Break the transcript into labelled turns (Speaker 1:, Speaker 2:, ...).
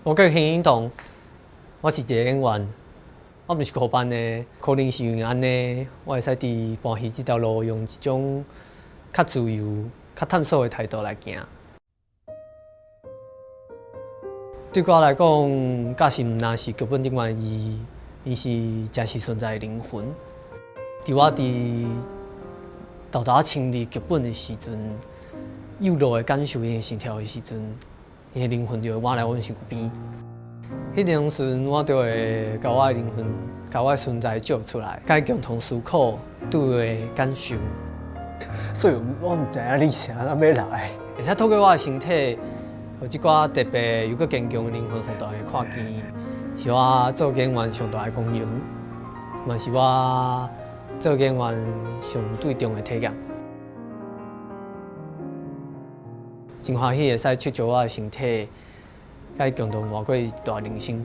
Speaker 1: 我叫邢英栋，我是一个演员，我毋是科班的，可能是因为安尼，我会使伫搬戏这条路用一种较自由、较探索的态度来行。对我来讲，假使毋那是剧本顶外伊是真实存在的灵魂。伫我豆豆清理剧本的时阵，幼露的感受因的心跳的时阵，伊的灵魂就会挽来阮身边。迄当时我就会把我的灵魂、把我的存在照出来，甲伊共同思考对的感受。
Speaker 2: 所以我毋知影你是安怎要来。
Speaker 1: 会使透过我的身体，互即寡特别又搁坚强的灵魂，互大家看见，是我做演员上大的功用，嘛是我做演员上对重的体验。真欢喜会使出招我的身体，甲伊共同活过一段人生。